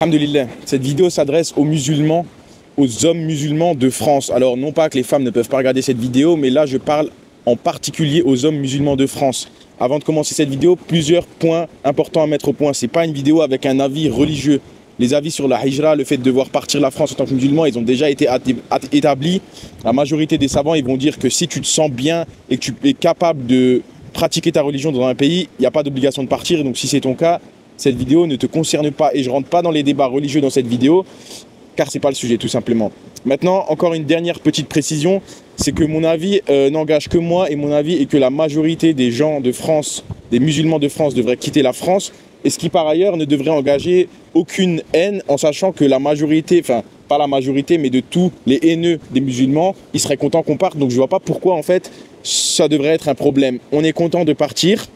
Alhamdulillah, cette vidéo s'adresse aux musulmans, aux hommes musulmans de France. Alors non pas que les femmes ne peuvent pas regarder cette vidéo, mais là je parle en particulier aux hommes musulmans de France. Avant de commencer cette vidéo, plusieurs points importants à mettre au point. C'est pas une vidéo avec un avis religieux. Les avis sur la hijra, le fait de devoir partir la France en tant que musulman, ils ont déjà été établis. La majorité des savants, ils vont dire que si tu te sens bien et que tu es capable de pratiquer ta religion dans un pays, il n'y a pas d'obligation de partir. Donc si c'est ton cas, cette vidéo ne te concerne pas et je ne rentre pas dans les débats religieux dans cette vidéo car ce n'est pas le sujet tout simplement. Maintenant, encore une dernière petite précision, c'est que mon avis n'engage que moi et mon avis est que la majorité des gens de France, des musulmans de France devraient quitter la France et ce qui par ailleurs ne devrait engager aucune haine en sachant que la majorité, enfin pas la majorité mais de tous les haineux des musulmans, ils seraient contents qu'on parte donc je ne vois pas pourquoi en fait ça devrait être un problème. On est content de partir.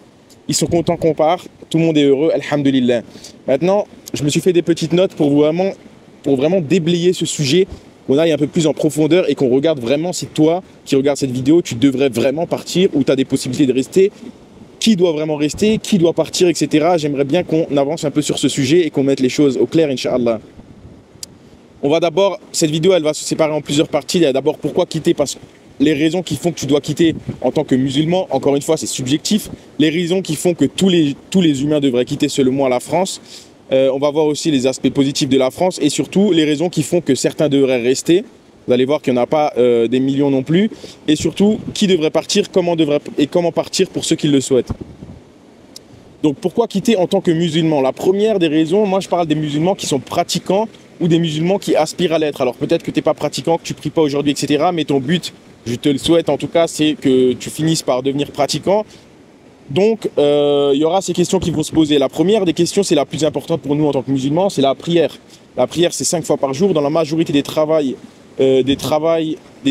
Ils sont contents qu'on part, tout le monde est heureux, alhamdulillah. Maintenant, je me suis fait des petites notes pour vraiment déblayer ce sujet, qu'on aille un peu plus en profondeur et qu'on regarde vraiment si toi qui regardes cette vidéo, tu devrais vraiment partir ou tu as des possibilités de rester, qui doit vraiment rester, qui doit partir, etc. J'aimerais bien qu'on avance un peu sur ce sujet et qu'on mette les choses au clair, Inch'Allah. On va d'abord, cette vidéo, elle va se séparer en plusieurs parties. Il y a d'abord pourquoi quitter, parce que les raisons qui font que tu dois quitter en tant que musulman, encore une fois, c'est subjectif. Les raisons qui font que tous les humains devraient quitter selon moi la France. On va voir aussi les aspects positifs de la France et surtout les raisons qui font que certains devraient rester. Vous allez voir qu'il n'y en a pas des millions non plus. Et surtout, qui devrait partir, comment partir pour ceux qui le souhaitent. Donc pourquoi quitter en tant que musulman? La première des raisons, moi je parle des musulmans qui sont pratiquants ou des musulmans qui aspirent à l'être. Alors peut-être que tu n'es pas pratiquant, que tu ne pries pas aujourd'hui, etc. Mais ton but, je te le souhaite en tout cas, c'est que tu finisses par devenir pratiquant. Donc, il y aura ces questions qui vont se poser. La première des questions, c'est la plus importante pour nous en tant que musulmans, c'est la prière. La prière, c'est 5 fois par jour. Dans la majorité des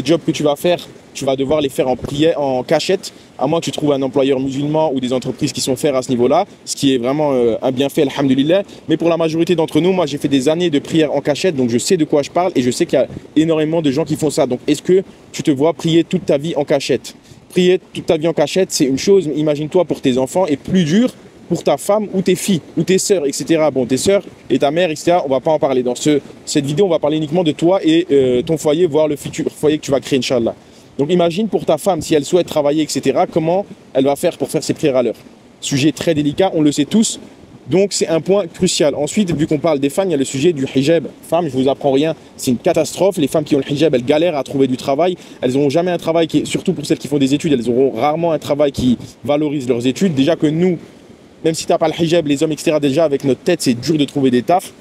jobs que tu vas faire, tu vas devoir les faire en cachette, à moins que tu trouves un employeur musulman ou des entreprises qui sont faites à ce niveau-là, ce qui est vraiment un bienfait, alhamdulillah. Mais pour la majorité d'entre nous, moi j'ai fait des années de prière en cachette, donc je sais de quoi je parle et je sais qu'il y a énormément de gens qui font ça. Donc est-ce que tu te vois prier toute ta vie en cachette? Prier toute ta vie en cachette, c'est une chose, mais imagine-toi pour tes enfants, et plus dur pour ta femme ou tes filles, ou tes sœurs, etc. Bon, tes sœurs et ta mère, etc., on va pas en parler. Dans cette vidéo, on va parler uniquement de toi et ton foyer, voire le futur foyer que tu vas créer, Inch'Allah. Donc imagine pour ta femme, si elle souhaite travailler, etc., comment elle va faire pour faire ses prières à l'heure. Sujet très délicat, on le sait tous, donc c'est un point crucial. Ensuite, vu qu'on parle des femmes, il y a le sujet du hijab. Femmes, je vous apprends rien, c'est une catastrophe. Les femmes qui ont le hijab, elles galèrent à trouver du travail. Elles n'auront jamais un travail surtout pour celles qui font des études, elles auront rarement un travail qui valorise leurs études. Déjà que nous, même si tu n'as pas le hijab, les hommes, etc., déjà avec notre tête, c'est dur de trouver des tafs.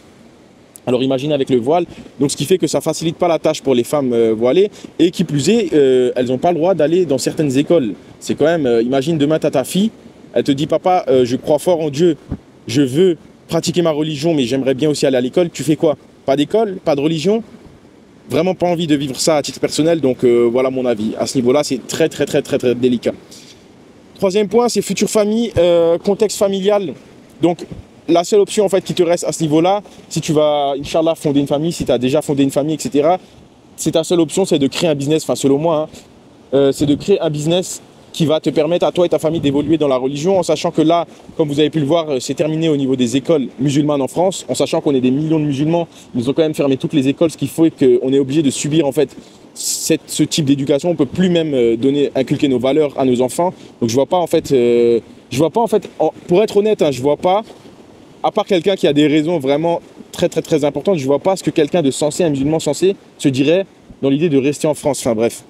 Alors imagine avec le voile, donc ce qui fait que ça facilite pas la tâche pour les femmes voilées et qui plus est, elles n'ont pas le droit d'aller dans certaines écoles. C'est quand même, imagine demain tu as ta fille, elle te dit papa je crois fort en Dieu, je veux pratiquer ma religion mais j'aimerais bien aussi aller à l'école, tu fais quoi? Pas d'école, pas de religion? Vraiment pas envie de vivre ça à titre personnel, donc voilà mon avis. À ce niveau-là c'est très délicat. Troisième point, c'est future famille, contexte familial. Donc la seule option en fait qui te reste à ce niveau-là, si tu vas, Inch'Allah, fonder une famille, si tu as déjà fondé une famille, etc., c'est ta seule option, c'est de créer un business, enfin selon moi, hein, c'est de créer un business qui va te permettre à toi et ta famille d'évoluer dans la religion, en sachant que là, comme vous avez pu le voir, c'est terminé au niveau des écoles musulmanes en France, en sachant qu'on est des millions de musulmans, ils ont quand même fermé toutes les écoles, ce qui fait qu'on est obligé de subir en fait ce type d'éducation. On ne peut plus même inculquer nos valeurs à nos enfants. Donc je vois pas en fait, pour être honnête, hein, je vois pas, à part quelqu'un qui a des raisons vraiment très importantes, je ne vois pas ce que quelqu'un de sensé, un musulman sensé, se dirait dans l'idée de rester en France. Enfin bref.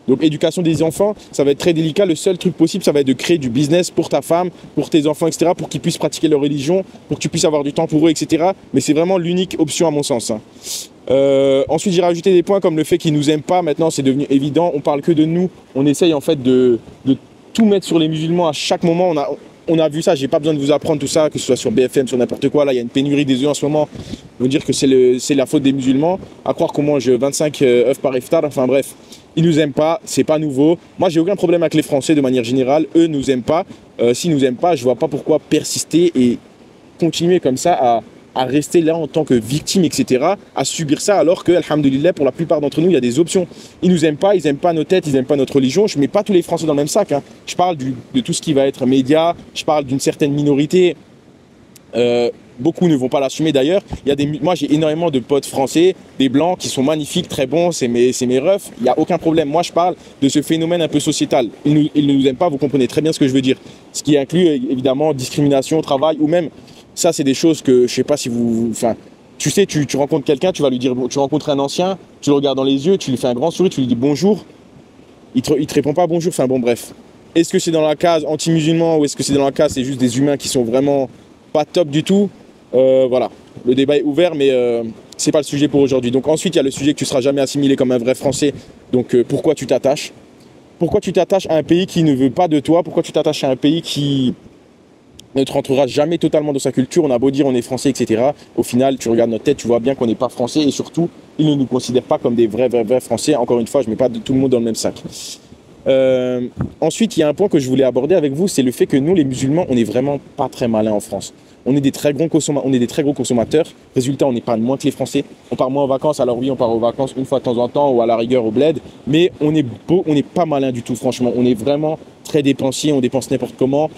Donc éducation des enfants, ça va être très délicat. Le seul truc possible, ça va être de créer du business pour ta femme, pour tes enfants, etc., pour qu'ils puissent pratiquer leur religion, pour que tu puisses avoir du temps pour eux, etc. Mais c'est vraiment l'unique option à mon sens. Hein. Ensuite, j'ai rajouté des points comme le fait qu'ils ne nous aiment pas. Maintenant, c'est devenu évident. On parle que de nous. On essaye en fait de tout mettre sur les musulmans à chaque moment. On a vu ça, j'ai pas besoin de vous apprendre tout ça, que ce soit sur BFM, sur n'importe quoi. Là, il y a une pénurie des œufs en ce moment. On veut dire que c'est la faute des musulmans. À croire qu'on mange 25 œufs par iftar. Enfin bref, ils nous aiment pas, c'est pas nouveau. Moi, j'ai aucun problème avec les Français de manière générale. Eux nous aiment pas. S'ils nous aiment pas, je vois pas pourquoi persister et continuer comme ça à rester là en tant que victime, etc., à subir ça, alors que, alhamdulillah, pour la plupart d'entre nous, il y a des options. Ils nous aiment pas, ils aiment pas nos têtes, ils aiment pas notre religion. Je mets pas tous les Français dans le même sac. Hein. Je parle de tout ce qui va être média, je parle d'une certaine minorité beaucoup ne vont pas l'assumer d'ailleurs. Moi, j'ai énormément de potes français, des blancs qui sont magnifiques, très bons, c'est mes refs, il n'y a aucun problème. Moi, je parle de ce phénomène un peu sociétal. Ils ne nous aiment pas, vous comprenez très bien ce que je veux dire. Ce qui inclut évidemment discrimination, travail, ou même, ça, c'est des choses que je sais pas si vous. Enfin, tu sais, tu rencontres quelqu'un, tu vas lui dire, tu rencontres un ancien, tu le regardes dans les yeux, tu lui fais un grand sourire, tu lui dis bonjour. Il te répond pas bonjour, enfin bon, bref. Est-ce que c'est dans la case anti-musulman ou est-ce que c'est dans la case, c'est juste des humains qui sont vraiment pas top du tout? Voilà, le débat est ouvert, mais c'est pas le sujet pour aujourd'hui. Donc ensuite, il y a le sujet que tu seras jamais assimilé comme un vrai Français. Donc pourquoi tu t'attaches? Pourquoi tu t'attaches à un pays qui ne veut pas de toi? Pourquoi tu t'attaches à un pays qui ne te rentrera jamais totalement dans sa culture? On a beau dire on est français, etc. Au final, tu regardes notre tête, tu vois bien qu'on n'est pas français et surtout, ils ne nous considèrent pas comme des vrais français. Encore une fois, je ne mets pas tout le monde dans le même sac. Ensuite, il y a un point que je voulais aborder avec vous, c'est le fait que nous, les musulmans, on n'est vraiment pas très malins en France. On est des très gros consommateurs. Résultat, on épargne moins que les Français. On part moins en vacances. Alors oui, on part en vacances une fois de temps en temps ou à la rigueur au bled. Mais on n'est pas malin du tout, franchement. On est vraiment très dépensier. On dépense n'importe comment.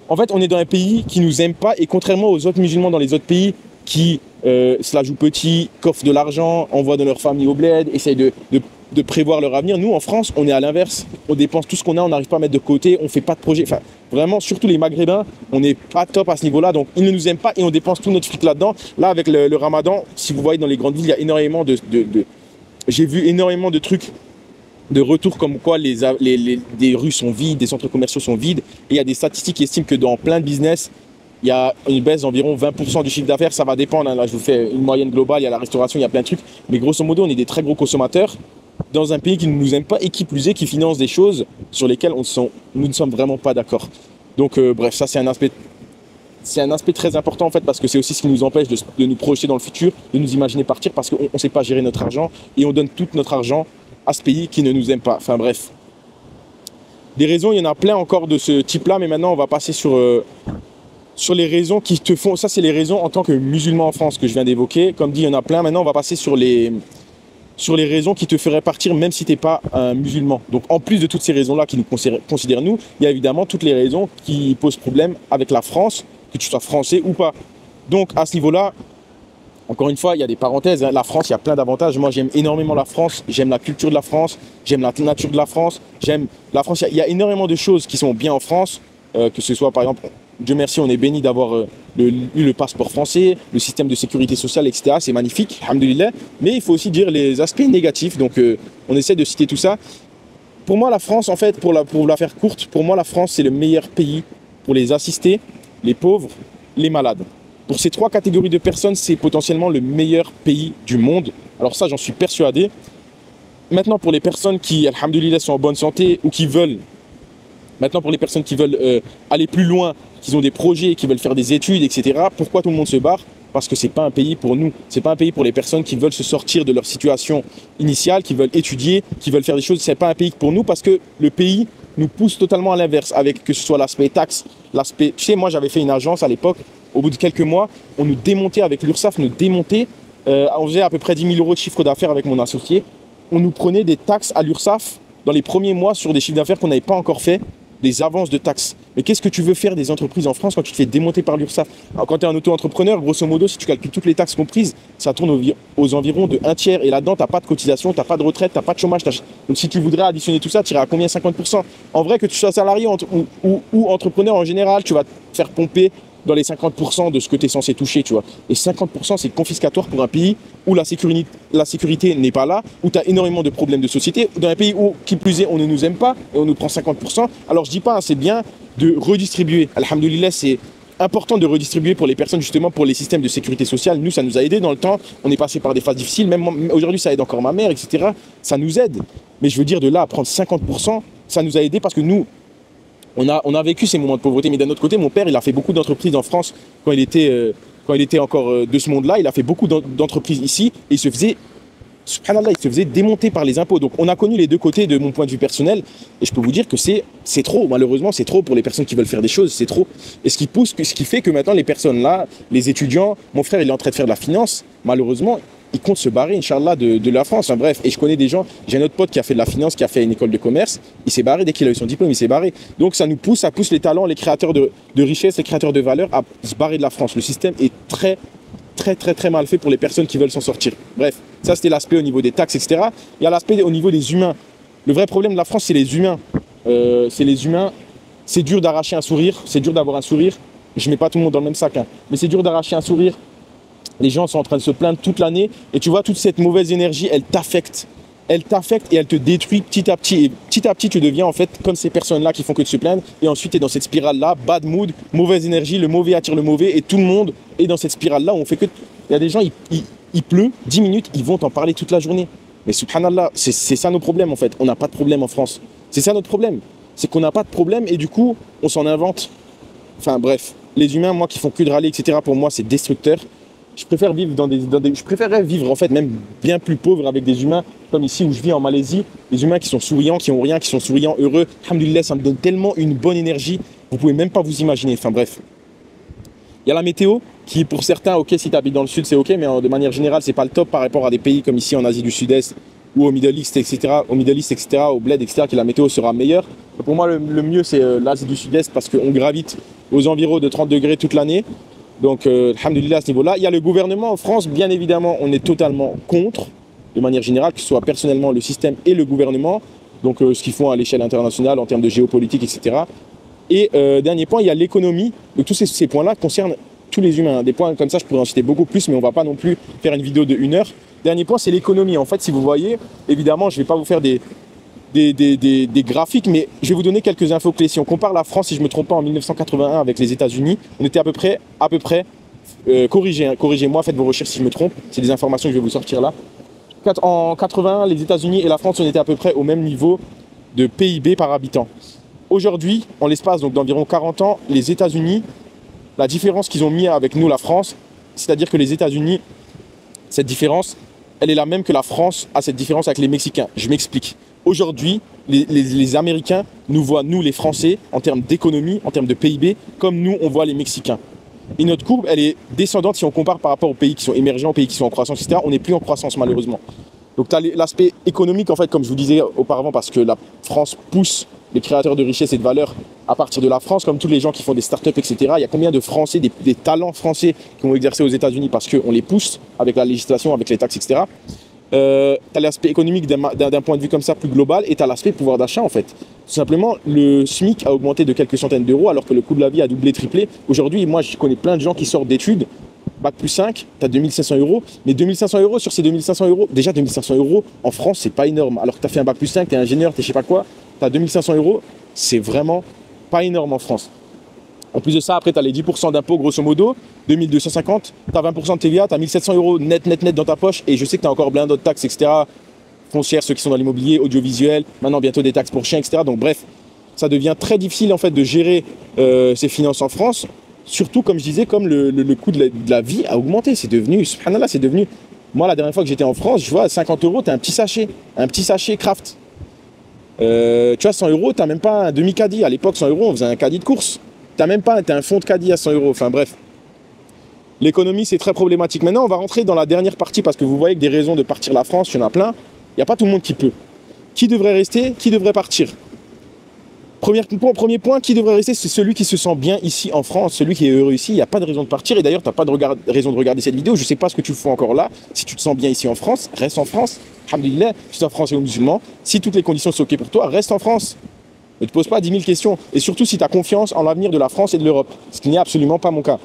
En fait, on est dans un pays qui nous aime pas. Et contrairement aux autres musulmans dans les autres pays qui se la jouent petit, coffrent de l'argent, envoient de leur famille au bled, essayent de prévoir leur avenir. Nous, en France, on est à l'inverse. On dépense tout ce qu'on a, on n'arrive pas à mettre de côté, on ne fait pas de projet. Enfin, vraiment, surtout les Maghrébins, on n'est pas top à ce niveau-là. Donc, ils ne nous aiment pas et on dépense tout notre fric là-dedans. Là, avec le Ramadan, si vous voyez dans les grandes villes, il y a énormément j'ai vu énormément de trucs, de retours comme quoi des rues sont vides, des centres commerciaux sont vides. Et il y a des statistiques qui estiment que dans plein de business, il y a une baisse d'environ 20% du chiffre d'affaires. Ça va dépendre. Hein. Là, je vous fais une moyenne globale. Il y a la restauration, il y a plein de trucs. Mais grosso modo, on est des très gros consommateurs dans un pays qui ne nous aime pas et qui plus est, qui finance des choses sur lesquelles nous ne sommes vraiment pas d'accord. Donc bref, ça c'est un aspect très important en fait, parce que c'est aussi ce qui nous empêche de nous projeter dans le futur, de nous imaginer partir, parce qu'on ne sait pas gérer notre argent et on donne tout notre argent à ce pays qui ne nous aime pas. Enfin bref. Des raisons, il y en a plein encore de ce type-là, mais maintenant on va passer sur les raisons qui te font... Ça c'est les raisons en tant que musulman en France que je viens d'évoquer. Comme dit, il y en a plein. Maintenant on va passer sur les raisons qui te feraient partir même si tu n'es pas un musulman. Donc en plus de toutes ces raisons-là qui nous considèrent nous, il y a évidemment toutes les raisons qui posent problème avec la France, que tu sois français ou pas. Donc à ce niveau-là, encore une fois, il y a des parenthèses. Hein. La France, il y a plein d'avantages. Moi, j'aime énormément la France. J'aime la culture de la France. J'aime la nature de la France. J'aime la France. Il y a énormément de choses qui sont bien en France, que ce soit par exemple... Dieu merci, on est béni d'avoir eu le passeport français, le système de sécurité sociale, etc. C'est magnifique, alhamdoulilah. Mais il faut aussi dire les aspects négatifs. Donc, on essaie de citer tout ça. Pour moi, la France, en fait, pour la faire courte, pour moi, la France, c'est le meilleur pays pour les assistés, les pauvres, les malades. Pour ces trois catégories de personnes, c'est potentiellement le meilleur pays du monde. Alors ça, j'en suis persuadé. Maintenant, pour les personnes qui, alhamdoulilah, sont en bonne santé ou qui veulent... Maintenant, pour les personnes qui veulent aller plus loin, qui ont des projets, qui veulent faire des études, etc., pourquoi tout le monde se barre? Parce que ce n'est pas un pays pour nous. Ce n'est pas un pays pour les personnes qui veulent se sortir de leur situation initiale, qui veulent étudier, qui veulent faire des choses. Ce n'est pas un pays pour nous parce que le pays nous pousse totalement à l'inverse, avec que ce soit l'aspect taxe, l'aspect... Tu sais, moi, j'avais fait une agence à l'époque. Au bout de quelques mois, on nous démontait avec l'URSSAF, on faisait à peu près 10 000 euros de chiffre d'affaires avec mon associé. On nous prenait des taxes à l'URSSAF dans les premiers mois sur des chiffres d'affaires qu'on n'avait pas encore fait, des avances de taxes. Mais qu'est-ce que tu veux faire des entreprises en France quand tu te fais démonter par l'URSSAF? Alors, quand tu es un auto-entrepreneur, grosso modo, si tu calcules toutes les taxes comprises, ça tourne aux environs de 1/3. Et là-dedans, tu n'as pas de cotisation, tu n'as pas de retraite, tu n'as pas de chômage. Donc si tu voudrais additionner tout ça, tu irais à combien? 50%. En vrai, que tu sois salarié ou entrepreneur en général, tu vas te faire pomper dans les 50% de ce que tu es censé toucher, tu vois. Et 50%, c'est confiscatoire pour un pays où la sécurité n'est pas là, où tu as énormément de problèmes de société, dans un pays où, qui plus est, on ne nous aime pas et on nous prend 50%. Alors, je dis pas, hein, c'est bien de redistribuer. Alhamdoulilah, c'est important de redistribuer pour les personnes, justement, pour les systèmes de sécurité sociale. Nous, ça nous a aidé dans le temps. On est passé par des phases difficiles. Même aujourd'hui, ça aide encore ma mère, etc. Ça nous aide. Mais je veux dire, de là à prendre 50%, ça nous a aidé parce que nous, on a vécu ces moments de pauvreté, mais d'un autre côté, mon père, il a fait beaucoup d'entreprises en France quand il était encore de ce monde-là. Il a fait beaucoup d'entreprises ici et il se faisait démonter par les impôts. Donc, on a connu les deux côtés de mon point de vue personnel et je peux vous dire que c'est trop. Malheureusement, c'est trop pour les personnes qui veulent faire des choses, c'est trop. Et ce qui fait que maintenant, les personnes là, les étudiants, mon frère, il est en train de faire de la finance. Malheureusement, il compte se barrer, Inch'Allah, de la France. Enfin, bref, et je connais des gens, j'ai un autre pote qui a fait de la finance, qui a fait une école de commerce, il s'est barré dès qu'il a eu son diplôme, il s'est barré. Donc ça pousse les talents, les créateurs de richesse, les créateurs de valeur à se barrer de la France. Le système est très mal fait pour les personnes qui veulent s'en sortir. Bref, ça c'était l'aspect au niveau des taxes, etc. Il y a l'aspect au niveau des humains. Le vrai problème de la France, c'est les humains. C'est dur d'arracher un sourire, c'est dur d'avoir un sourire. Je mets pas tout le monde dans le même sac, hein. Mais c'est dur d'arracher un sourire. Les gens sont en train de se plaindre toute l'année. Et tu vois, toute cette mauvaise énergie, elle t'affecte. Elle t'affecte et elle te détruit petit à petit. Et petit à petit, tu deviens en fait comme ces personnes-là qui font que de se plaindre. Et ensuite, tu es dans cette spirale-là, bad mood, mauvaise énergie, le mauvais attire le mauvais. Et tout le monde est dans cette spirale-là où on fait que... Il y a des gens, il pleut, 10 minutes, ils vont t'en parler toute la journée. Mais subhanallah, c'est ça nos problèmes en fait. On n'a pas de problème en France. C'est ça notre problème. C'est qu'on n'a pas de problème et du coup, on s'en invente. Enfin bref, les humains, moi qui font que de râler, etc., pour moi, c'est destructeur. Je préfère vivre je préférerais vivre en fait même bien plus pauvre avec des humains comme ici où je vis en Malaisie, des humains qui sont souriants, qui ont rien, qui sont souriants, heureux. Alhamdoulilah, ça me donne tellement une bonne énergie, vous pouvez même pas vous imaginer. Enfin bref. Il y a la météo qui pour certains, ok, si tu habites dans le sud, c'est ok, mais de manière générale, c'est pas le top par rapport à des pays comme ici en Asie du Sud-Est ou au Middle East, etc., au bled, etc., que la météo sera meilleure. Pour moi, le mieux, c'est l'Asie du Sud-Est parce qu'on gravite aux environs de 30 degrés toute l'année. Donc, alhamdoulilah, à ce niveau-là. Il y a le gouvernement en France, bien évidemment, on est totalement contre, de manière générale, que ce soit personnellement le système et le gouvernement. Donc, ce qu'ils font à l'échelle internationale en termes de géopolitique, etc. Et dernier point, il y a l'économie. Donc, tous ces points-là concernent tous les humains. Des points comme ça, je pourrais en citer beaucoup plus, mais on ne va pas non plus faire une vidéo de 1 heure. Dernier point, c'est l'économie. En fait, si vous voyez, évidemment, je ne vais pas vous faire des graphiques, mais je vais vous donner quelques infos clés. Si on compare la France, si je ne me trompe pas, en 1981 avec les États-Unis, on était à peu près corrigez-moi, faites vos recherches si je me trompe, c'est des informations que je vais vous sortir là. En 81, les États-Unis et la France, on était à peu près au même niveau de PIB par habitant. Aujourd'hui, en l'espace d'environ 40 ans, les États-Unis, la différence qu'ils ont mis avec nous, la France, c'est-à-dire que les États-Unis, cette différence, elle est la même que la France a cette différence avec les Mexicains. Je m'explique. Aujourd'hui, les Américains nous voient, nous les Français, en termes d'économie, en termes de PIB, comme nous, on voit les Mexicains. Et notre courbe, elle est descendante si on compare par rapport aux pays qui sont émergents, aux pays qui sont en croissance, etc. On n'est plus en croissance, malheureusement. Donc, tu as l'aspect économique, en fait, comme je vous disais auparavant, parce que la France pousse les créateurs de richesse et de valeur à partir de la France, comme tous les gens qui font des startups, etc. Il y a combien de Français, des talents français qui ont exercé aux États-Unis parce qu'on les pousse avec la législation, avec les taxes, etc. Tu as l'aspect économique d'un point de vue comme ça plus global et tu as l'aspect pouvoir d'achat en fait. Tout simplement, le SMIC a augmenté de quelques centaines d'euros alors que le coût de la vie a doublé, triplé. Aujourd'hui, moi je connais plein de gens qui sortent d'études, bac plus 5, tu as 2500 euros, mais 2500 euros sur ces 2500 euros, déjà 2500 euros en France c'est pas énorme. Alors que tu as fait un bac plus 5, tu es ingénieur, tu es je sais pas quoi, tu as 2500 euros, c'est vraiment pas énorme en France. En plus de ça, après, tu as les 10% d'impôts, grosso modo, 2250, tu as 20% de TVA, tu as 1700 euros net dans ta poche, et je sais que tu as encore plein d'autres taxes, etc. Foncières, ceux qui sont dans l'immobilier, audiovisuel, maintenant bientôt des taxes pour chiens, etc. Donc bref, ça devient très difficile en fait de gérer ses finances en France, surtout comme je disais, comme le coût de la vie a augmenté. C'est devenu, subhanallah, c'est devenu... Moi, la dernière fois que j'étais en France, je vois, à 50 euros, tu as un petit sachet Kraft. Tu vois, 100 euros, tu n'as même pas un demi-caddie. À l'époque, 100 euros, on faisait un caddie de course. T'as même pas, t'as un fond de caddie à 100 euros. Enfin bref, l'économie c'est très problématique. Maintenant on va rentrer dans la dernière partie parce que vous voyez que des raisons de partir la France, il y en a plein. Il n'y a pas tout le monde qui peut. Qui devrait rester? Qui devrait partir? Premier point, qui devrait rester? C'est celui qui se sent bien ici en France, celui qui est heureux ici. Il n'y a pas de raison de partir et d'ailleurs tu n'as pas de raison de regarder cette vidéo. Je ne sais pas ce que tu fais encore là. Si tu te sens bien ici en France, reste en France. Alhamdoulilah, tu es français ou musulman. Si toutes les conditions sont ok pour toi, reste en France. Ne te pose pas 10 000 questions. Et surtout si tu as confiance en l'avenir de la France et de l'Europe. Ce qui n'est absolument pas mon cas.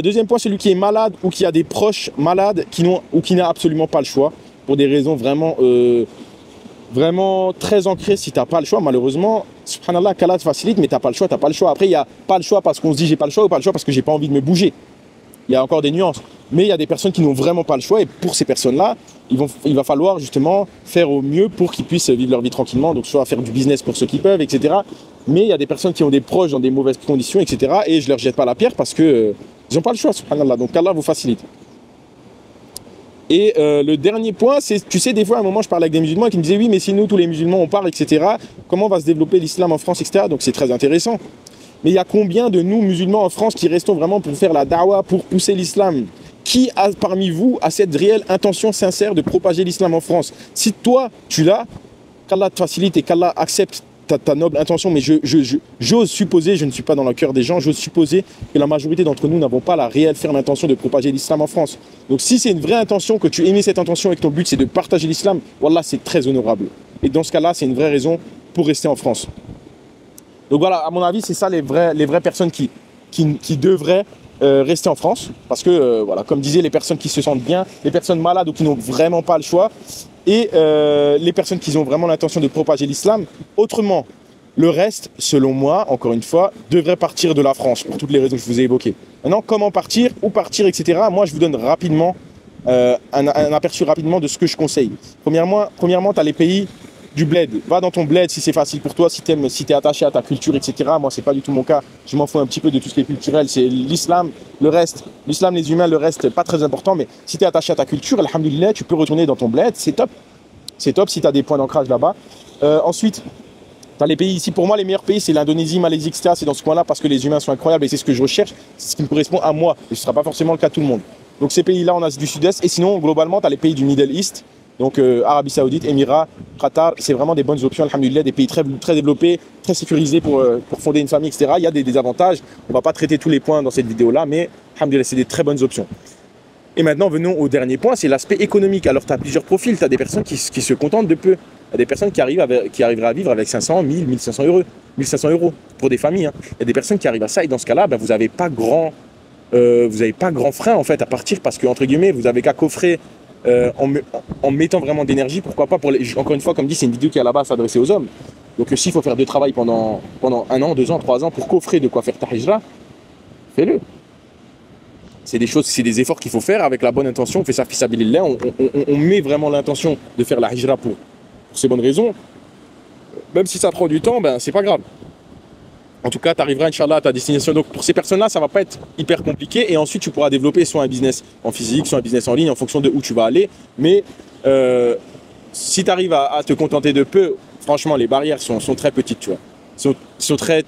Deuxième point, celui qui est malade ou qui a des proches malades ou qui n'a absolument pas le choix. Pour des raisons vraiment très ancrées. Si tu n'as pas le choix, malheureusement, subhanallah, qu'Allah te facilite, mais tu n'as pas le choix, tu n'as pas le choix. Après, il n'y a pas le choix parce qu'on se dit j'ai pas le choix ou pas le choix parce que j'ai pas envie de me bouger. Il y a encore des nuances. Mais il y a des personnes qui n'ont vraiment pas le choix et pour ces personnes-là, il va falloir justement faire au mieux pour qu'ils puissent vivre leur vie tranquillement, donc soit faire du business pour ceux qui peuvent, etc. Mais il y a des personnes qui ont des proches dans des mauvaises conditions, etc. Et je leur jette pas la pierre parce que ils n'ont pas le choix, subhanallah. Donc Allah vous facilite. Et le dernier point, c'est, tu sais, des fois à un moment je parlais avec des musulmans qui me disaient oui, mais si nous tous les musulmans on parle, etc. Comment va se développer l'islam en France, etc. Donc c'est très intéressant. Mais il y a combien de nous musulmans en France qui restons vraiment pour faire la da'wah, pour pousser l'islam? qui parmi vous a cette réelle intention sincère de propager l'islam en France? Si toi, tu l'as, qu'Allah te facilite et qu'Allah accepte ta noble intention, mais j'ose supposer, je ne suis pas dans le cœur des gens, j'ose supposer que la majorité d'entre nous n'avons pas la réelle ferme intention de propager l'islam en France. Donc si c'est une vraie intention, que tu émets cette intention et que ton but c'est de partager l'islam, wallah, c'est très honorable. Et dans ce cas-là, c'est une vraie raison pour rester en France. Donc voilà, à mon avis, c'est ça les vraies personnes qui devraient rester en France. Parce que, voilà, comme disait, les personnes qui se sentent bien, les personnes malades ou qui n'ont vraiment pas le choix, et les personnes qui ont vraiment l'intention de propager l'islam. Autrement, le reste, selon moi, encore une fois, devrait partir de la France, pour toutes les raisons que je vous ai évoquées. Maintenant, comment partir, où partir, etc. Moi, je vous donne rapidement un aperçu rapidement de ce que je conseille. Premièrement, tu as les pays du bled. Va dans ton bled si c'est facile pour toi, si tu es attaché à ta culture, etc. Moi, c'est pas du tout mon cas. Je m'en fous un petit peu de tout ce qui est culturel. C'est l'islam, le reste. L'islam, les humains, le reste, pas très important. Mais si tu es attaché à ta culture, alhamdoulilah, tu peux retourner dans ton bled. C'est top. C'est top si tu as des points d'ancrage là-bas. Ensuite, tu as les pays ici. Pour moi, les meilleurs pays, c'est l'Indonésie, Malaisie, etc. C'est dans ce coin-là parce que les humains sont incroyables et c'est ce que je recherche. C'est ce qui me correspond à moi. Et ce ne sera pas forcément le cas de tout le monde. Donc, ces pays-là en Asie du Sud-Est. Et sinon, globalement, tu as les pays du Middle East. Donc Arabie Saoudite, Émirats, Qatar, c'est vraiment des bonnes options, alhamdoulilah, des pays très développés, très sécurisés pour fonder une famille, etc. Il y a des avantages, on ne va pas traiter tous les points dans cette vidéo-là, mais alhamdoulilah, c'est des très bonnes options. Et maintenant, venons au dernier point, c'est l'aspect économique. Alors, tu as plusieurs profils, tu as des personnes qui se contentent de peu. Il y a des personnes qui arriveraient à vivre avec 500, 1000, 1500 euros, 1500 euros pour des familles. Hein. Il y a des personnes qui arrivent à ça et dans ce cas-là, ben, vous n'avez pas grand frein en fait à partir parce que, entre guillemets, vous n'avez qu'à coffrer en mettant vraiment d'énergie, pourquoi pas, encore une fois, comme dit, c'est une vidéo qui est à la base adressée aux hommes. Donc s'il faut faire de travail pendant 1 an, 2 ans, 3 ans pour coffrer de quoi faire ta hijra, fais-le. C'est des choses, c'est des efforts qu'il faut faire avec la bonne intention, on fait ça fisabilillah, on met vraiment l'intention de faire la hijra pour ces bonnes raisons. Même si ça prend du temps, ben c'est pas grave. En tout cas, tu arriveras, Inch'Allah, à ta destination. Donc, pour ces personnes-là, ça ne va pas être hyper compliqué. Et ensuite, tu pourras développer soit un business en physique, soit un business en ligne, en fonction de où tu vas aller. Mais si tu arrives à te contenter de peu, franchement, les barrières sont très petites, tu vois. Sont très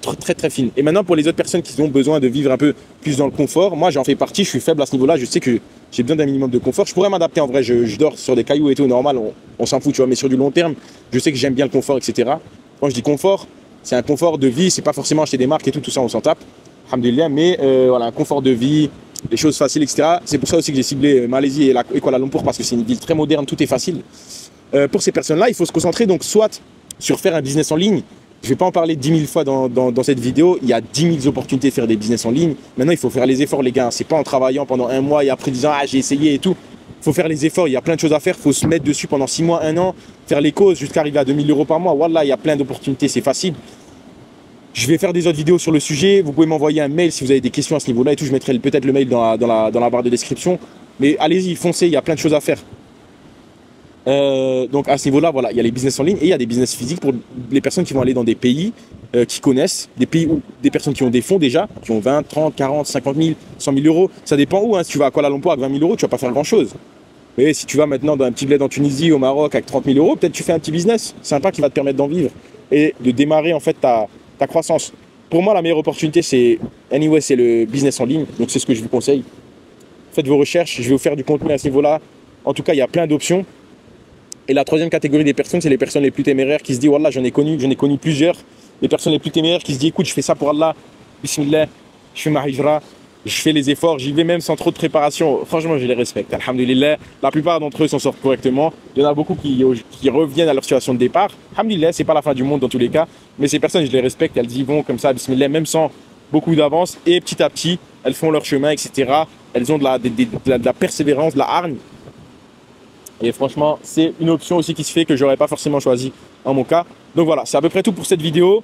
fines. Et maintenant, pour les autres personnes qui ont besoin de vivre un peu plus dans le confort, moi, j'en fais partie. Je suis faible à ce niveau-là. Je sais que j'ai besoin d'un minimum de confort. Je pourrais m'adapter en vrai. Je dors sur des cailloux et tout, normal. On s'en fout, tu vois. Mais sur du long terme, je sais que j'aime bien le confort, etc. Quand je dis confort, c'est un confort de vie, c'est pas forcément acheter des marques et tout ça, on s'en tape, alhamdoulilah, mais voilà, un confort de vie, des choses faciles, etc. C'est pour ça aussi que j'ai ciblé Malaisie et Kuala Lumpur, parce que c'est une ville très moderne, tout est facile. Pour ces personnes-là, il faut se concentrer donc soit sur faire un business en ligne. Je ne vais pas en parler 10 000 fois dans cette vidéo, il y a 10 000 opportunités de faire des business en ligne. Maintenant, il faut faire les efforts, les gars. C'est pas en travaillant pendant 1 mois et après disant « Ah, j'ai essayé et tout ». Il faut faire les efforts, il y a plein de choses à faire, il faut se mettre dessus pendant 6 mois, 1 an, faire les causes jusqu'à arriver à 2 000 € par mois. Wallah, il y a plein d'opportunités, c'est facile. Je vais faire des autres vidéos sur le sujet. Vous pouvez m'envoyer un mail si vous avez des questions à ce niveau-là et tout. Je mettrai peut-être le mail dans la barre de description. Mais allez-y, foncez, il y a plein de choses à faire. Donc à ce niveau-là, voilà, il y a les business en ligne et il y a des business physiques pour les personnes qui vont aller dans des pays qui connaissent, des pays où des personnes qui ont des fonds déjà, qui ont 20, 30, 40, 50 000, 100 000 euros. Ça dépend où. Hein. Si tu vas à Kuala Lumpur avec 20 000 €, tu vas pas faire grand-chose. Mais si tu vas maintenant dans un petit bled en Tunisie, au Maroc, avec 30 000 €, peut-être tu fais un petit business sympa qui va te permettre d'en vivre et de démarrer en fait ta croissance. Pour moi, la meilleure opportunité, c'est le business en ligne. Donc, c'est ce que je vous conseille. Faites vos recherches. Je vais vous faire du contenu à ce niveau-là. En tout cas, il y a plein d'options. Et la troisième catégorie des personnes, c'est les personnes les plus téméraires qui se disent « Wallah, j'en ai connu plusieurs. » Les personnes les plus téméraires qui se disent « Écoute, je fais ça pour Allah. Bismillah, je fais ma hijra. Je fais les efforts, j'y vais même sans trop de préparation. » Franchement, je les respecte. Alhamdulillah, la plupart d'entre eux s'en sortent correctement. Il y en a beaucoup qui reviennent à leur situation de départ. Alhamdulillah, c'est pas la fin du monde dans tous les cas. Mais ces personnes, je les respecte. Elles y vont comme ça, bismillah, même sans beaucoup d'avance. Et petit à petit, elles font leur chemin, etc. Elles ont de la persévérance, de la hargne. Et franchement, c'est une option aussi qui se fait que j'aurais pas forcément choisi en mon cas. Donc voilà, c'est à peu près tout pour cette vidéo.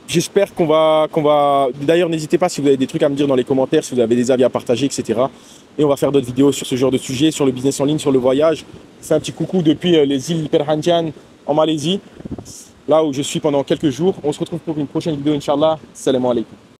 J'espère qu'on va... D'ailleurs, n'hésitez pas si vous avez des trucs à me dire dans les commentaires, si vous avez des avis à partager, etc. Et on va faire d'autres vidéos sur ce genre de sujet, sur le business en ligne, sur le voyage. Je fais un petit coucou depuis les îles Perhentian en Malaisie, là où je suis pendant quelques jours. On se retrouve pour une prochaine vidéo, Inch'Allah. Salam alaikum.